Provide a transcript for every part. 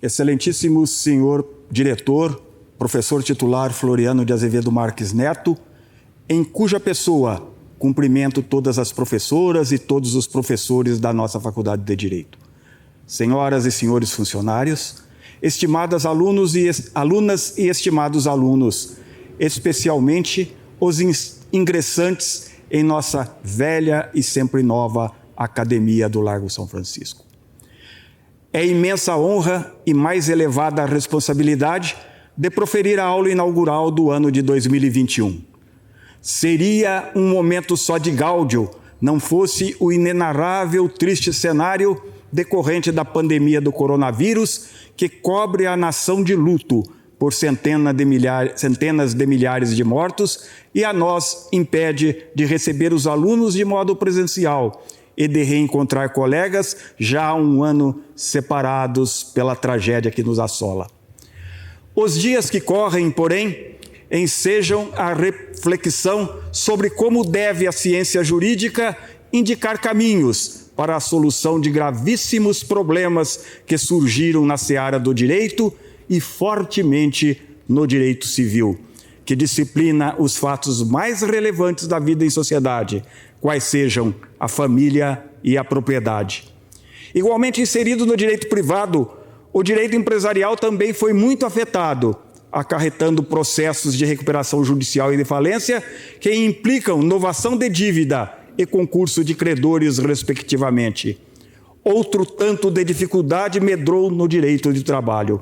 Excelentíssimo senhor diretor, professor titular Floriano de Azevedo Marques Neto, em cuja pessoa cumprimento todas as professoras e todos os professores da nossa Faculdade de Direito. Senhoras e senhores funcionários, estimadas alunas e estimados alunos, especialmente os ingressantes em nossa velha e sempre nova Academia do Largo São Francisco. É imensa honra e mais elevada responsabilidade de proferir a aula inaugural do ano de 2021. Seria um momento só de gáudio, não fosse o inenarrável triste cenário decorrente da pandemia do coronavírus que cobre a nação de luto por centenas de milhares de mortos e a nós impede de receber os alunos de modo presencial e de reencontrar colegas já há um ano separados pela tragédia que nos assola. Os dias que correm, porém, ensejam a reflexão sobre como deve a ciência jurídica indicar caminhos para a solução de gravíssimos problemas que surgiram na seara do direito e fortemente no direito civil, que disciplina os fatos mais relevantes da vida em sociedade, quais sejam a família e a propriedade. Igualmente inserido no direito privado, o direito empresarial também foi muito afetado, acarretando processos de recuperação judicial e de falência que implicam novação de dívida e concurso de credores, respectivamente. Outro tanto de dificuldade medrou no direito de trabalho.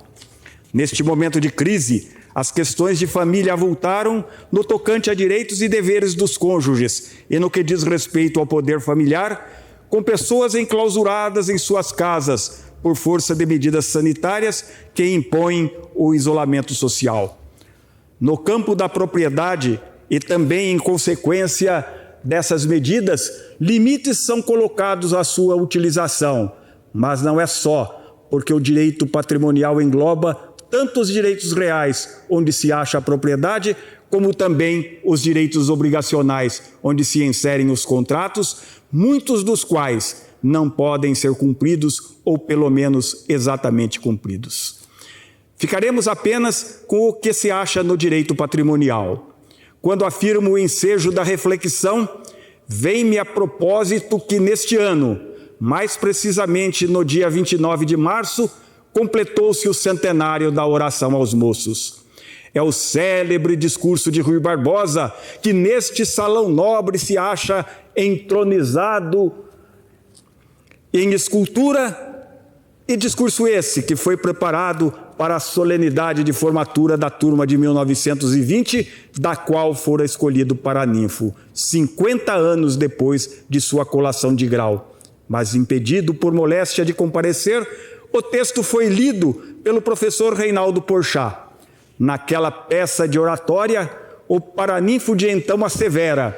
Neste momento de crise, as questões de família avultaram no tocante a direitos e deveres dos cônjuges e no que diz respeito ao poder familiar, com pessoas enclausuradas em suas casas por força de medidas sanitárias que impõem o isolamento social. No campo da propriedade e também em consequência dessas medidas, limites são colocados à sua utilização, mas não é só, porque o direito patrimonial engloba tanto os direitos reais, onde se acha a propriedade, como também os direitos obrigacionais, onde se inserem os contratos, muitos dos quais não podem ser cumpridos ou, pelo menos, exatamente cumpridos. Ficaremos apenas com o que se acha no direito patrimonial. Quando afirmo o ensejo da reflexão, vem-me a propósito que neste ano, mais precisamente no dia 29 de março, completou-se o centenário da oração aos moços. É o célebre discurso de Rui Barbosa, que neste salão nobre se acha entronizado em escultura, e discurso esse que foi preparado para a solenidade de formatura da turma de 1920, da qual fora escolhido paraninfo, 50 anos depois de sua colação de grau. Mas impedido por moléstia de comparecer, o texto foi lido pelo professor Reinaldo Porchat. Naquela peça de oratória, o paraninfo de então assevera: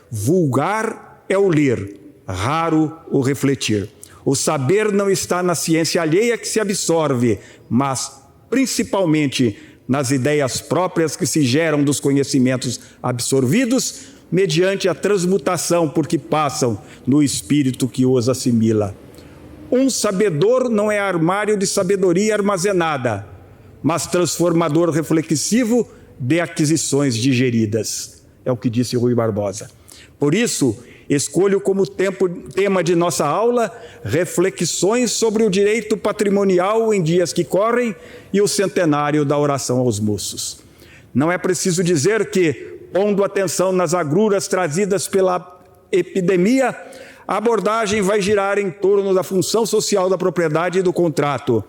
vulgar é o ler, raro o refletir. O saber não está na ciência alheia que se absorve, mas principalmente nas ideias próprias que se geram dos conhecimentos absorvidos, mediante a transmutação por que passam no espírito que os assimila. Um sabedor não é armário de sabedoria armazenada, mas transformador reflexivo de aquisições digeridas. É o que disse Rui Barbosa. Por isso, escolho como tema de nossa aula reflexões sobre o direito patrimonial em dias que correm e o centenário da oração aos moços. Não é preciso dizer que, pondo atenção nas agruras trazidas pela epidemia, a abordagem vai girar em torno da função social da propriedade e do contrato.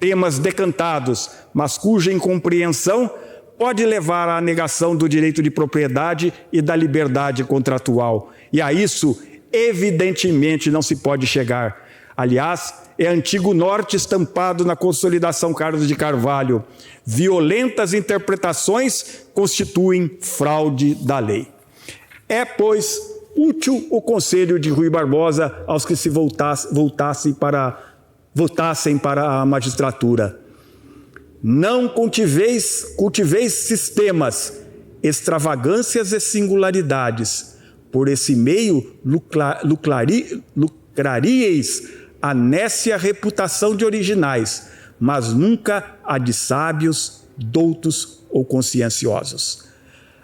Temas decantados, mas cuja incompreensão pode levar à negação do direito de propriedade e da liberdade contratual. E a isso evidentemente não se pode chegar. Aliás, é antigo norte estampado na Consolidação Carlos de Carvalho. Violentas interpretações constituem fraude da lei. É, pois, útil o conselho de Rui Barbosa aos que se votassem para a magistratura. Não cultiveis sistemas, extravagâncias e singularidades. Por esse meio lucraríeis a nécia reputação de originais, mas nunca a de sábios, doutos ou conscienciosos.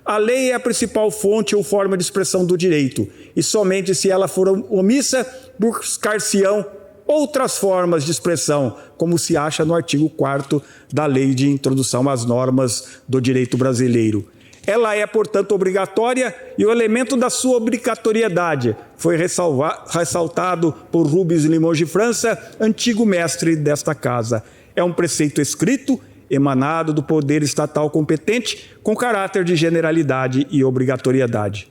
A lei é a principal fonte ou forma de expressão do direito, e somente se ela for omissa, buscar-se-ão outras formas de expressão, como se acha no artigo 4º da Lei de Introdução às Normas do Direito Brasileiro. Ela é, portanto, obrigatória e o elemento da sua obrigatoriedade foi ressaltado por Rubens Limoges de França, antigo mestre desta casa. É um preceito escrito, emanado do poder estatal competente, com caráter de generalidade e obrigatoriedade.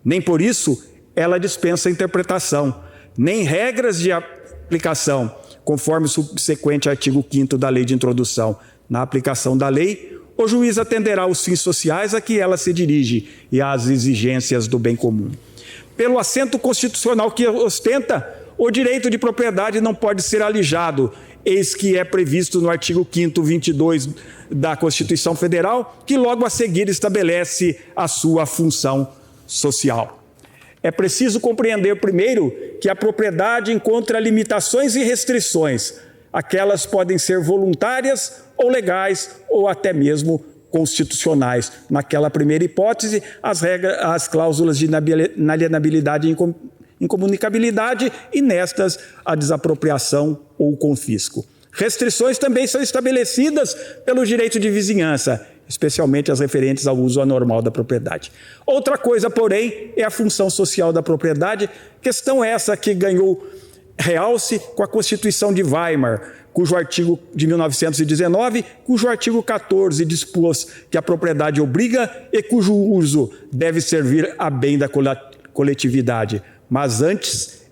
Nem por isso ela dispensa interpretação, nem regras de aplicação, conforme o subsequente artigo 5º da Lei de Introdução. Na aplicação da lei, o juiz atenderá aos fins sociais a que ela se dirige e às exigências do bem comum. Pelo assento constitucional que ostenta, o direito de propriedade não pode ser alijado, eis que é previsto no artigo 5º, 22 da Constituição Federal, que logo a seguir estabelece a sua função social. É preciso compreender primeiro que a propriedade encontra limitações e restrições. Aquelas podem ser voluntárias ou legais ou até mesmo constitucionais. Naquela primeira hipótese, as cláusulas de inalienabilidade e incomunicabilidade e nestas a desapropriação ou confisco. Restrições também são estabelecidas pelo direito de vizinhança, especialmente as referentes ao uso anormal da propriedade. Outra coisa, porém, é a função social da propriedade, questão essa que ganhou realce com a Constituição de Weimar, cujo artigo de 1919, cujo artigo 14 dispôs que a propriedade obriga e cujo uso deve servir a bem da coletividade. Mas antes,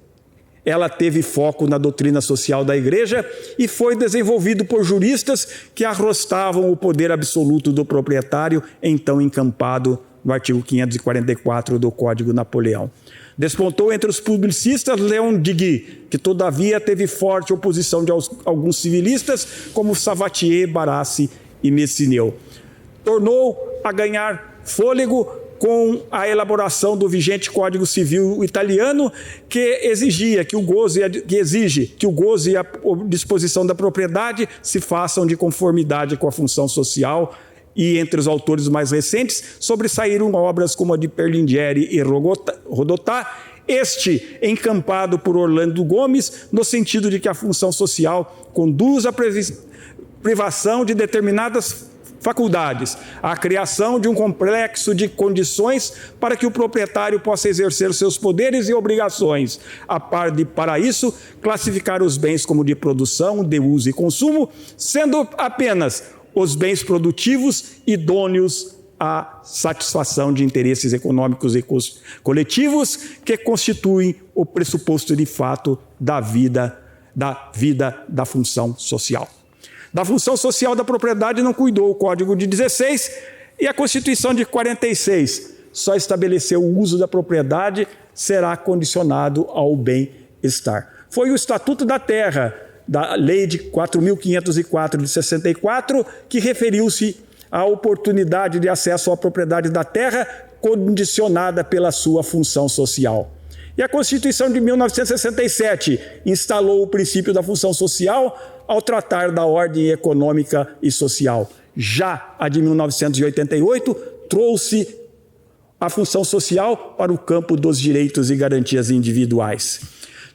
ela teve foco na doutrina social da Igreja e foi desenvolvido por juristas que arrostavam o poder absoluto do proprietário, então encampado no artigo 544 do Código Napoleão. Despontou entre os publicistas Leon Deguy, que todavia teve forte oposição de alguns civilistas, como Savatier, Barassi e Messineu. Tornou a ganhar fôlego com a elaboração do vigente Código Civil italiano, que exige que o gozo e a disposição da propriedade se façam de conformidade com a função social. E entre os autores mais recentes, sobressaíram obras como a de Perlingieri e Rodotà, este encampado por Orlando Gomes, no sentido de que a função social conduz à privação de determinadas faculdades, à criação de um complexo de condições para que o proprietário possa exercer seus poderes e obrigações, a par de, para isso, classificar os bens como de produção, de uso e consumo, sendo apenas os bens produtivos idôneos à satisfação de interesses econômicos e coletivos que constituem o pressuposto de fato da vida da função social. Da função social da propriedade não cuidou o Código de 16 e a Constituição de 46 só estabeleceu o uso da propriedade será condicionado ao bem-estar. Foi o Estatuto da Terra, da Lei de 4.504 de 64, que referiu-se à oportunidade de acesso à propriedade da terra condicionada pela sua função social. E a Constituição de 1967 instalou o princípio da função social ao tratar da ordem econômica e social. Já a de 1988 trouxe a função social para o campo dos direitos e garantias individuais.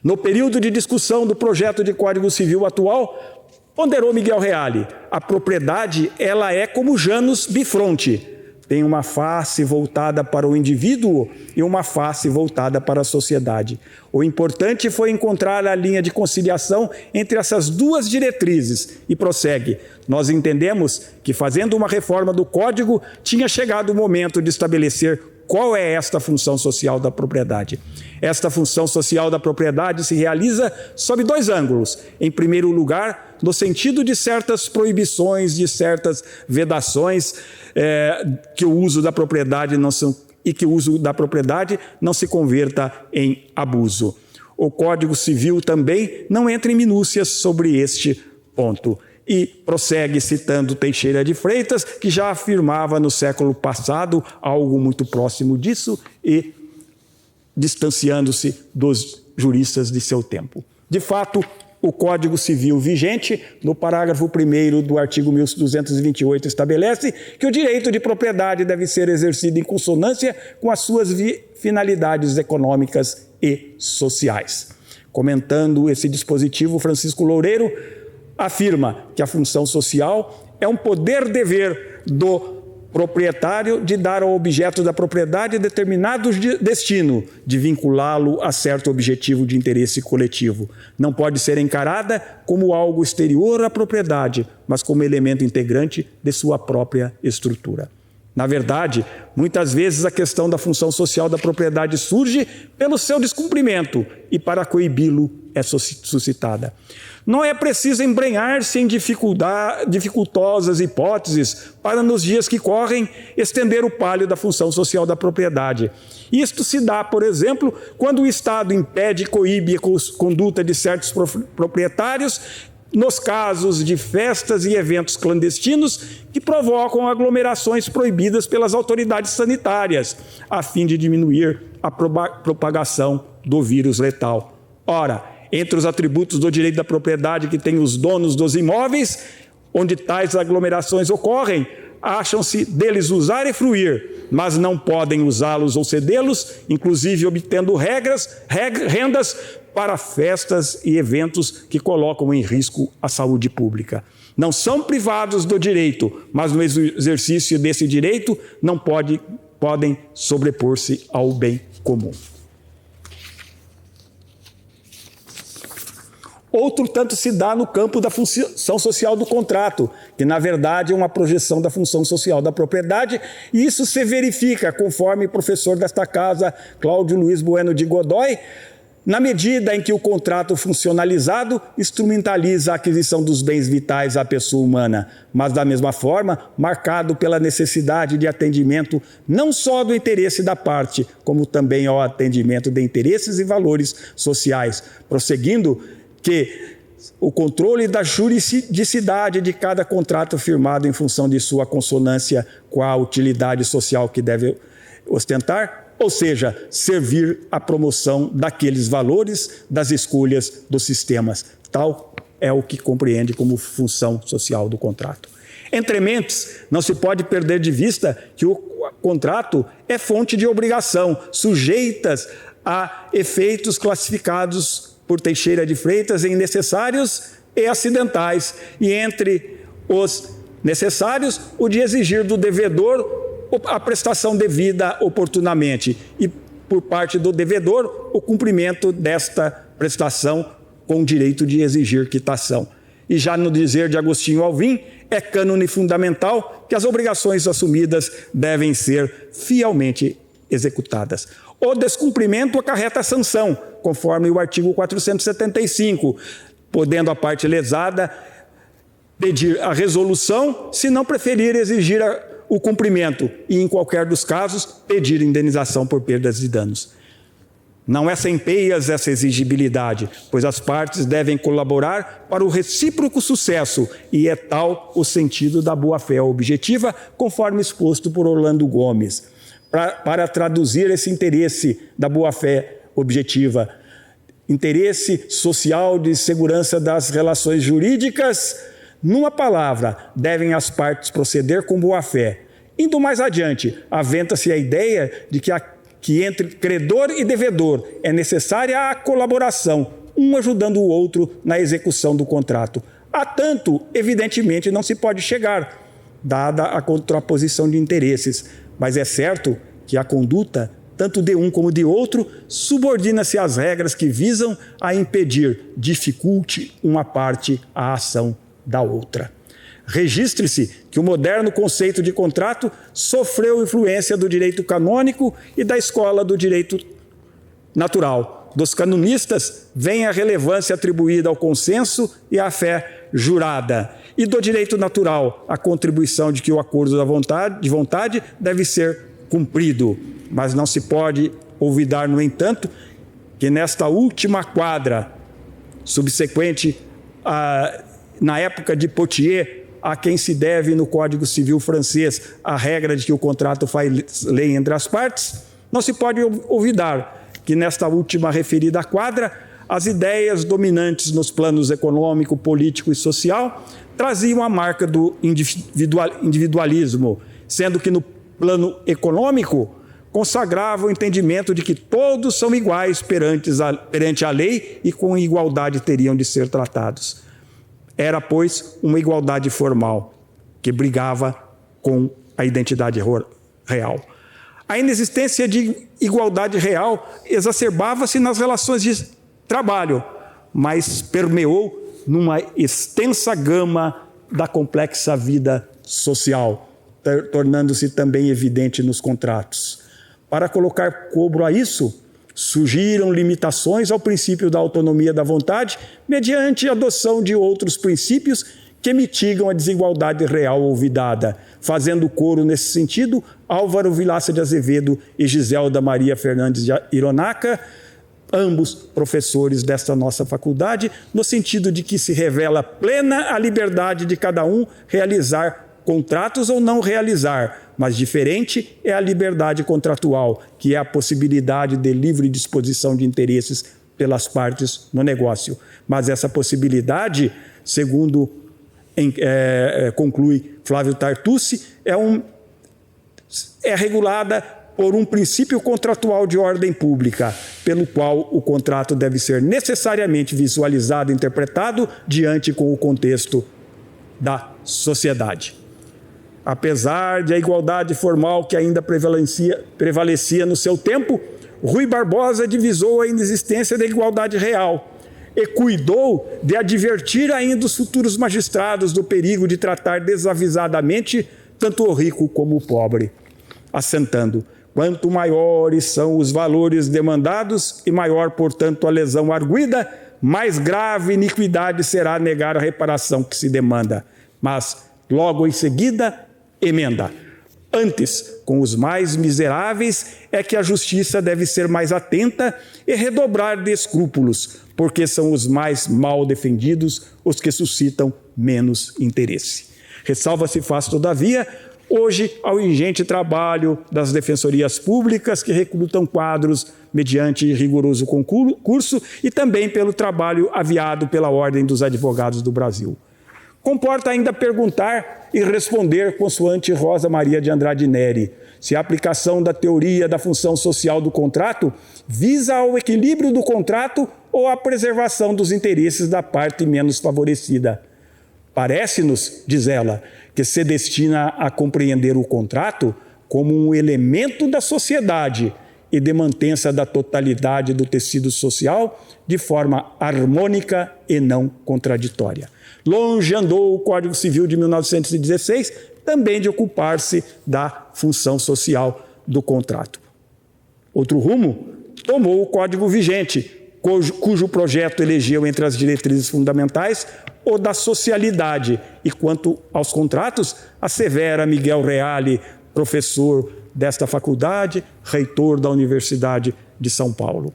No período de discussão do projeto de Código Civil atual, ponderou Miguel Reale, a propriedade ela é como Janus bifronte, tem uma face voltada para o indivíduo e uma face voltada para a sociedade. O importante foi encontrar a linha de conciliação entre essas duas diretrizes e prossegue. Nós entendemos que, fazendo uma reforma do Código, tinha chegado o momento de estabelecer qual é esta função social da propriedade? Esta função social da propriedade se realiza sob dois ângulos. Em primeiro lugar, no sentido de certas proibições, de certas vedações, que o uso da propriedade não se converta em abuso. O Código Civil também não entra em minúcias sobre este ponto. E prossegue citando Teixeira de Freitas, que já afirmava no século passado algo muito próximo disso e distanciando-se dos juristas de seu tempo. De fato, o Código Civil vigente, no parágrafo 1º do artigo 1228, estabelece que o direito de propriedade deve ser exercido em consonância com as suas finalidades econômicas e sociais. Comentando esse dispositivo, Francisco Loureiro afirma que a função social é um poder-dever do proprietário de dar ao objeto da propriedade determinado destino, de vinculá-lo a certo objetivo de interesse coletivo. Não pode ser encarada como algo exterior à propriedade, mas como elemento integrante de sua própria estrutura. Na verdade, muitas vezes a questão da função social da propriedade surge pelo seu descumprimento e para coibi-lo é suscitada. Não é preciso embrenhar-se em dificultosas hipóteses para, nos dias que correm, estender o palio da função social da propriedade. Isto se dá, por exemplo, quando o Estado impede e coíbe a conduta de certos proprietários nos casos de festas e eventos clandestinos que provocam aglomerações proibidas pelas autoridades sanitárias, a fim de diminuir a propagação do vírus letal. Ora, entre os atributos do direito da propriedade que têm os donos dos imóveis, onde tais aglomerações ocorrem, acham-se deles usar e fruir, mas não podem usá-los ou cedê-los, inclusive obtendo rendas para festas e eventos que colocam em risco a saúde pública. Não são privados do direito, mas no exercício desse direito não podem sobrepor-se ao bem comum. Outro tanto se dá no campo da função social do contrato, que na verdade é uma projeção da função social da propriedade, e isso se verifica, conforme o professor desta casa, Cláudio Luiz Bueno de Godoy, na medida em que o contrato funcionalizado instrumentaliza a aquisição dos bens vitais à pessoa humana, mas da mesma forma marcado pela necessidade de atendimento não só do interesse da parte, como também ao atendimento de interesses e valores sociais, prosseguindo que o controle da juridicidade de cada contrato firmado em função de sua consonância com a utilidade social que deve ostentar, ou seja, servir à promoção daqueles valores das escolhas dos sistemas. Tal é o que compreende como função social do contrato. Entre mentes, não se pode perder de vista que o contrato é fonte de obrigação, sujeitas a efeitos classificados por Teixeira de Freitas em necessários e acidentais, e entre os necessários, o de exigir do devedor a prestação devida oportunamente e, por parte do devedor, o cumprimento desta prestação com o direito de exigir quitação. E já no dizer de Agostinho Alvim, é cânone fundamental que as obrigações assumidas devem ser fielmente executadas. O descumprimento acarreta sanção, conforme o artigo 475, podendo a parte lesada pedir a resolução, se não preferir exigir o cumprimento e, em qualquer dos casos, pedir indenização por perdas e danos. Não é sem peias essa exigibilidade, pois as partes devem colaborar para o recíproco sucesso, e é tal o sentido da boa-fé objetiva, conforme exposto por Orlando Gomes. Para traduzir esse interesse da boa-fé objetiva, interesse social de segurança das relações jurídicas, numa palavra, devem as partes proceder com boa-fé. Indo mais adiante, aventa-se a ideia de que entre credor e devedor é necessária a colaboração, um ajudando o outro na execução do contrato. A tanto, evidentemente, não se pode chegar, dada a contraposição de interesses, mas é certo que a conduta, tanto de um como de outro, subordina-se às regras que visam a impedir, dificulte uma parte a ação da outra. Registre-se que o moderno conceito de contrato sofreu influência do direito canônico e da escola do direito natural. Dos canonistas vem a relevância atribuída ao consenso e à fé jurada. E do direito natural, a contribuição de que o acordo de vontade deve ser cumprido. Mas não se pode olvidar, no entanto, que nesta última quadra, subsequente na época de Poitiers, a quem se deve no Código Civil francês a regra de que o contrato faz lei entre as partes, não se pode olvidar que nesta última referida quadra, as ideias dominantes nos planos econômico, político e social traziam a marca do individualismo, sendo que no plano econômico consagrava o entendimento de que todos são iguais perante a lei e com igualdade teriam de ser tratados. Era, pois, uma igualdade formal que brigava com a identidade real. A inexistência de igualdade real exacerbava-se nas relações de trabalho, mas permeou numa extensa gama da complexa vida social, tornando-se também evidente nos contratos. Para colocar cobro a isso, surgiram limitações ao princípio da autonomia da vontade, mediante a adoção de outros princípios que mitigam a desigualdade real olvidada, fazendo coro nesse sentido Álvaro Vilaça de Azevedo e Giselda Maria Fernandes de Hironaca, ambos professores desta nossa faculdade, no sentido de que se revela plena a liberdade de cada um realizar contratos ou não realizar, mas diferente é a liberdade contratual, que é a possibilidade de livre disposição de interesses pelas partes no negócio. Mas essa possibilidade, segundo conclui Flávio Tartucci, é regulada por um princípio contratual de ordem pública, pelo qual o contrato deve ser necessariamente visualizado e interpretado diante com o contexto da sociedade. Apesar de a igualdade formal que ainda prevalecia no seu tempo, Rui Barbosa divisou a inexistência da igualdade real e cuidou de advertir ainda os futuros magistrados do perigo de tratar desavisadamente tanto o rico como o pobre, assentando: quanto maiores são os valores demandados e maior, portanto, a lesão arguida, mais grave iniquidade será negar a reparação que se demanda. Mas, logo em seguida, emenda: antes, com os mais miseráveis, é que a justiça deve ser mais atenta e redobrar de escrúpulos, porque são os mais mal defendidos os que suscitam menos interesse. Ressalva-se faz, todavia, hoje ao ingente trabalho das defensorias públicas que recrutam quadros mediante rigoroso concurso e também pelo trabalho aviado pela Ordem dos Advogados do Brasil. Comporta ainda perguntar e responder consoante Rosa Maria de Andrade Neri, se a aplicação da teoria da função social do contrato visa ao equilíbrio do contrato ou à preservação dos interesses da parte menos favorecida. Parece-nos, diz ela, que se destina a compreender o contrato como um elemento da sociedade e de mantença da totalidade do tecido social de forma harmônica e não contraditória. Longe andou o Código Civil de 1916 também de ocupar-se da função social do contrato. Outro rumo tomou o Código vigente, cujo projeto elegeu entre as diretrizes fundamentais o da socialidade, e quanto aos contratos, assevera Miguel Reale, professor desta faculdade, reitor da Universidade de São Paulo.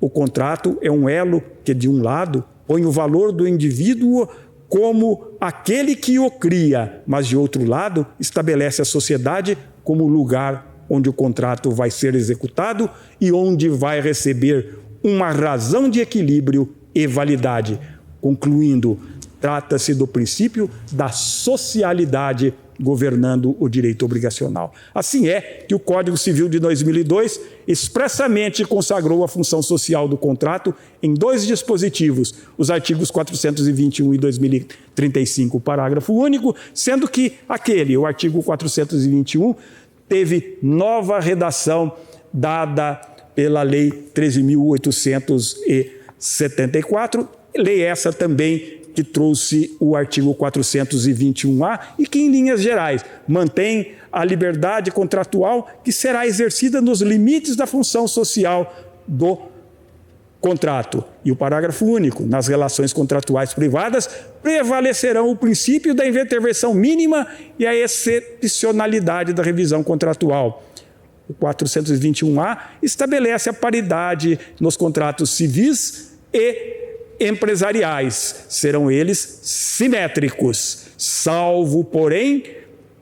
O contrato é um elo que, de um lado, põe o valor do indivíduo como aquele que o cria, mas, de outro lado, estabelece a sociedade como lugar onde o contrato vai ser executado e onde vai receber uma razão de equilíbrio e validade. Concluindo, trata-se do princípio da socialidade governando o direito obrigacional. Assim é que o Código Civil de 2002 expressamente consagrou a função social do contrato em dois dispositivos, os artigos 421 e 2035, parágrafo único, sendo que o artigo 421, teve nova redação dada pela Lei 13.874, lei essa também que trouxe o artigo 421-A e que, em linhas gerais, mantém a liberdade contratual que será exercida nos limites da função social do contrato. E o parágrafo único: nas relações contratuais privadas prevalecerão o princípio da intervenção mínima e a excepcionalidade da revisão contratual. O 421-A estabelece a paridade nos contratos civis e empresariais. Serão eles simétricos, salvo, porém,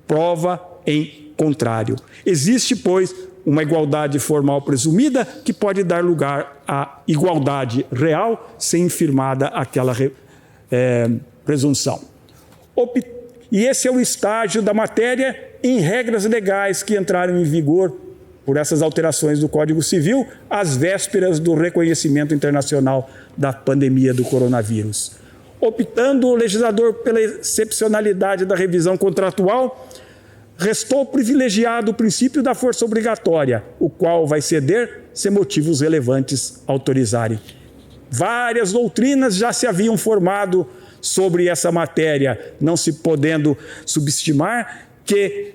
prova em contrário. Existe, pois, uma igualdade formal presumida que pode dar lugar à igualdade real sem infirmada aquela presunção. E esse é o estágio da matéria em regras legais que entraram em vigor por essas alterações do Código Civil às vésperas do reconhecimento internacional da pandemia do coronavírus. Optando o legislador pela excepcionalidade da revisão contratual, restou privilegiado o princípio da força obrigatória, o qual vai ceder se motivos relevantes autorizarem. Várias doutrinas já se haviam formado sobre essa matéria, não se podendo subestimar que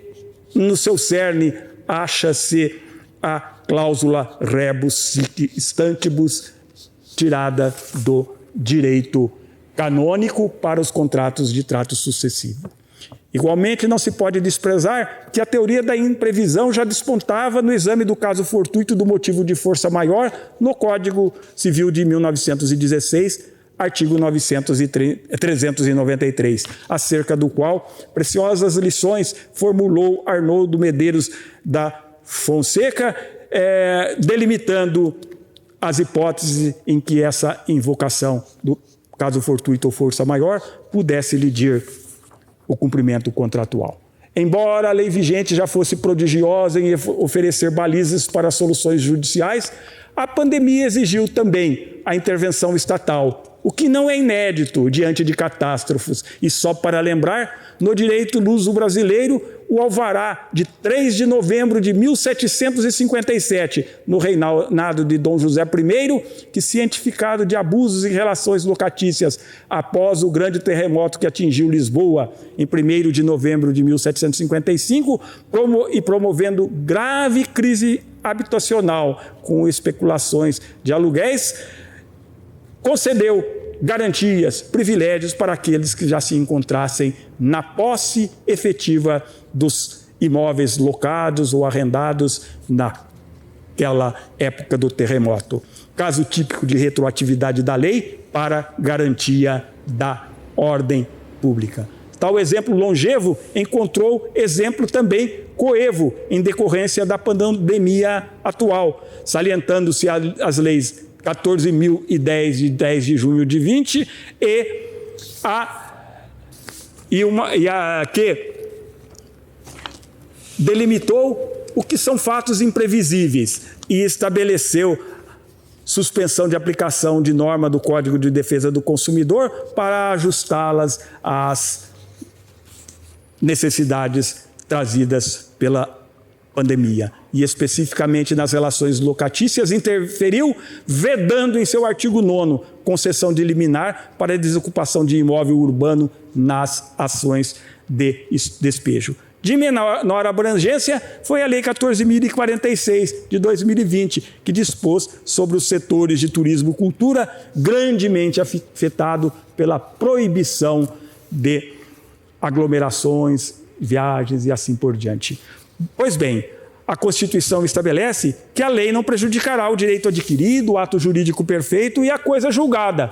no seu cerne acha-se a cláusula rebus sic stantibus, tirada do direito canônico para os contratos de trato sucessivo. Igualmente, não se pode desprezar que a teoria da imprevisão já despontava no exame do caso fortuito do motivo de força maior no Código Civil de 1916, artigo 393, acerca do qual preciosas lições formulou Arnoldo Medeiros da Fonseca, delimitando as hipóteses em que essa invocação do caso fortuito ou força maior pudesse lidir o cumprimento contratual. Embora a lei vigente já fosse prodigiosa em oferecer balizas para soluções judiciais, a pandemia exigiu também a intervenção estatal, o que não é inédito diante de catástrofes. E só para lembrar, no direito luso brasileiro, o alvará de 3 de novembro de 1757, no reinado de Dom José I, que, cientificado de abusos em relações locatícias após o grande terremoto que atingiu Lisboa em 1º de novembro de 1755, e promovendo grave crise habitacional com especulações de aluguéis, concedeu garantias, privilégios para aqueles que já se encontrassem na posse efetiva dos imóveis locados ou arrendados naquela época do terremoto. Caso típico de retroatividade da lei para garantia da ordem pública. Tal exemplo longevo encontrou exemplo também coevo em decorrência da pandemia atual, salientando-se as leis 14.010 de 10 de junho de 20 que delimitou o que são fatos imprevisíveis e estabeleceu suspensão de aplicação de norma do Código de Defesa do Consumidor para ajustá-las às necessidades trazidas pela pandemia. E especificamente nas relações locatícias, interferiu, vedando em seu artigo 9º concessão de liminar para a desocupação de imóvel urbano nas ações de despejo. De menor abrangência foi a Lei 14.046, de 2020, que dispôs sobre os setores de turismo e cultura, grandemente afetado pela proibição de aglomerações, viagens e assim por diante. Pois bem, a Constituição estabelece que a lei não prejudicará o direito adquirido, o ato jurídico perfeito e a coisa julgada.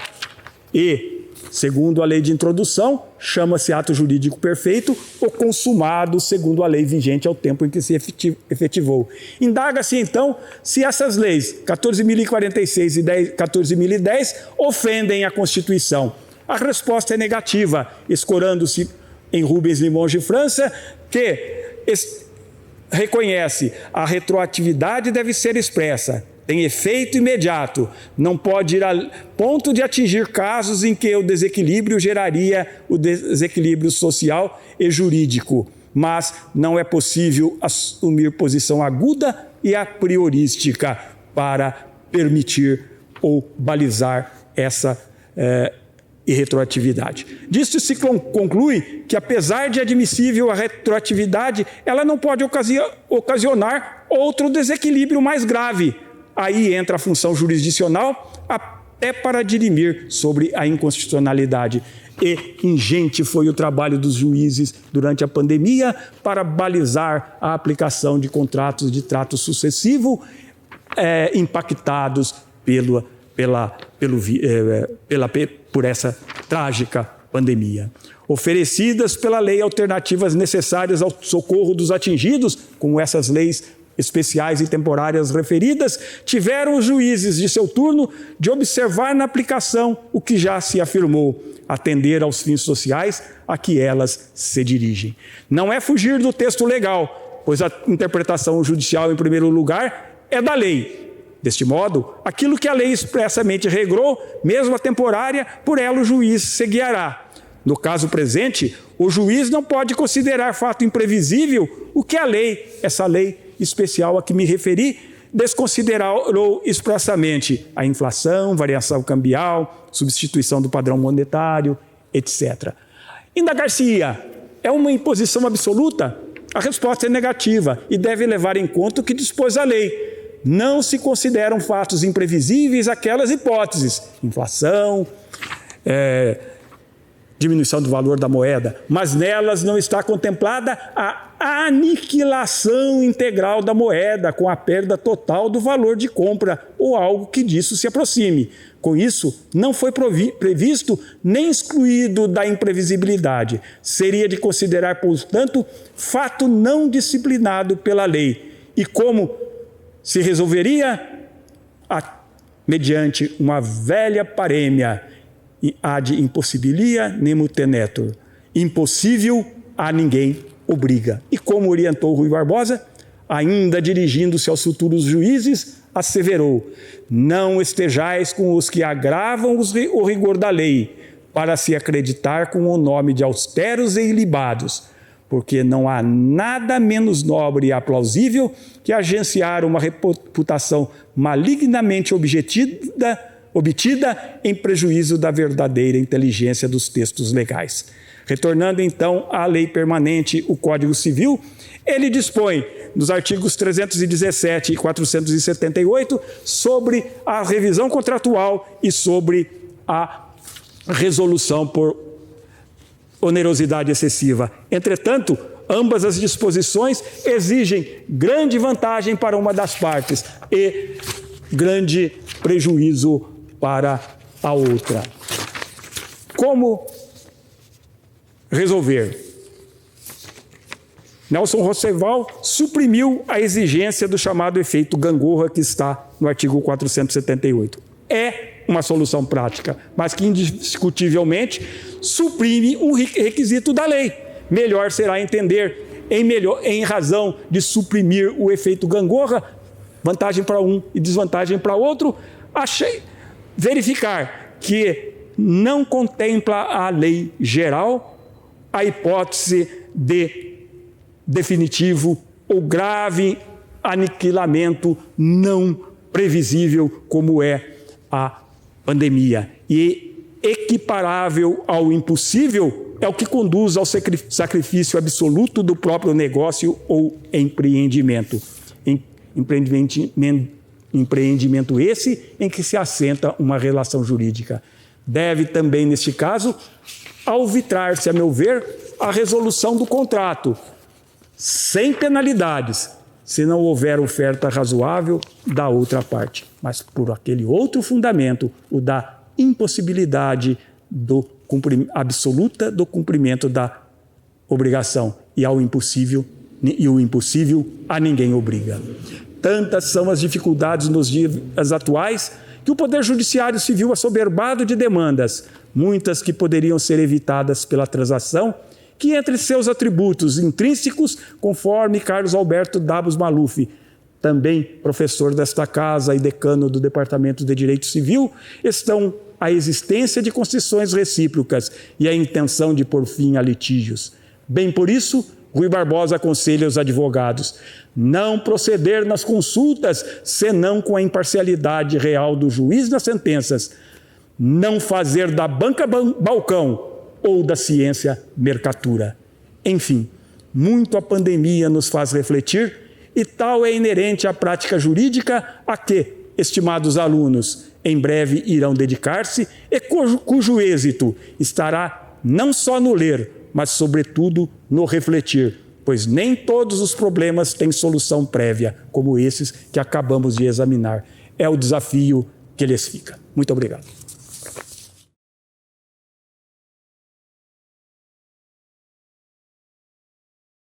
E, segundo a lei de introdução, chama-se ato jurídico perfeito o consumado segundo a lei vigente ao tempo em que se efetivou. Indaga-se, então, se essas leis 14.046 e 14.010 ofendem a Constituição. A resposta é negativa, escorando-se em Rubens Limonge de França, que reconhece a retroatividade deve ser expressa, tem efeito imediato, não pode ir a ponto de atingir casos em que o desequilíbrio geraria o desequilíbrio social e jurídico, mas não é possível assumir posição aguda e a priorística para permitir ou balizar essa e retroatividade. Disso se conclui que, apesar de admissível a retroatividade, ela não pode ocasionar outro desequilíbrio mais grave. Aí entra a função jurisdicional até para dirimir sobre a inconstitucionalidade. E ingente foi o trabalho dos juízes durante a pandemia para balizar a aplicação de contratos de trato sucessivo impactados por essa trágica pandemia. Oferecidas pela lei alternativas necessárias ao socorro dos atingidos, como essas leis especiais e temporárias referidas, tiveram os juízes de seu turno de observar na aplicação o que já se afirmou, atender aos fins sociais a que elas se dirigem. Não é fugir do texto legal, pois a interpretação judicial, em primeiro lugar, é da lei. Deste modo, aquilo que a lei expressamente regrou, mesmo a temporária, por ela o juiz se guiará. No caso presente, o juiz não pode considerar fato imprevisível o que a lei, essa lei especial a que me referi, desconsiderou expressamente: a inflação, variação cambial, substituição do padrão monetário, etc. Indagar-se-ia: é uma imposição absoluta? A resposta é negativa e deve levar em conta o que dispôs a lei. Não se consideram fatos imprevisíveis aquelas hipóteses: inflação, diminuição do valor da moeda, mas nelas não está contemplada a aniquilação integral da moeda com a perda total do valor de compra ou algo que disso se aproxime. Com isso, não foi previsto nem excluído da imprevisibilidade. Seria de considerar, portanto, fato não disciplinado pela lei. E como se resolveria? Mediante uma velha parêmia: ad impossibilia nemo tenetur. Impossível a ninguém obriga. E como orientou Rui Barbosa, ainda dirigindo-se aos futuros juízes, asseverou: não estejais com os que agravam o rigor da lei, para se acreditar com o nome de austeros e ilibados, porque não há nada menos nobre e aplausível que agenciar uma reputação malignamente obtida em prejuízo da verdadeira inteligência dos textos legais. Retornando então à lei permanente, o Código Civil, ele dispõe, nos artigos 317 e 478, sobre a revisão contratual e sobre a resolução por onerosidade excessiva. Entretanto, ambas as disposições exigem grande vantagem para uma das partes e grande prejuízo para a outra. Como resolver? Nelson Roosevelt suprimiu a exigência do chamado efeito gangorra que está no artigo 478. É uma solução prática, mas que indiscutivelmente suprime um requisito da lei. Melhor será entender, em razão de suprimir o efeito gangorra, vantagem para um e desvantagem para outro, verificar que não contempla a lei geral a hipótese de definitivo ou grave aniquilamento não previsível, como é a pandemia. E equiparável ao impossível é o que conduz ao sacrifício absoluto do próprio negócio ou empreendimento. Empreendimento esse em que se assenta uma relação jurídica. Deve também, neste caso, arbitrar-se, a meu ver, a resolução do contrato, sem penalidades, se não houver oferta razoável da outra parte, mas por aquele outro fundamento, o da impossibilidade absoluta do cumprimento da obrigação, e o impossível a ninguém obriga. Tantas são as dificuldades nos dias atuais que o Poder Judiciário se viu assoberbado de demandas, muitas que poderiam ser evitadas pela transação, que entre seus atributos intrínsecos, conforme Carlos Alberto Dabos Maluf, também professor desta casa e decano do Departamento de Direito Civil, estão a existência de concessões recíprocas e a intenção de pôr fim a litígios. Bem por isso, Rui Barbosa aconselha os advogados: não proceder nas consultas, senão com a imparcialidade real do juiz nas sentenças. não fazer da banca balcão ou da ciência mercatura. Enfim, muito a pandemia nos faz refletir e tal é inerente à prática jurídica a que, estimados alunos, em breve irão dedicar-se e cujo êxito estará não só no ler, mas sobretudo no refletir, pois nem todos os problemas têm solução prévia, como esses que acabamos de examinar. É o desafio que lhes fica. Muito obrigado.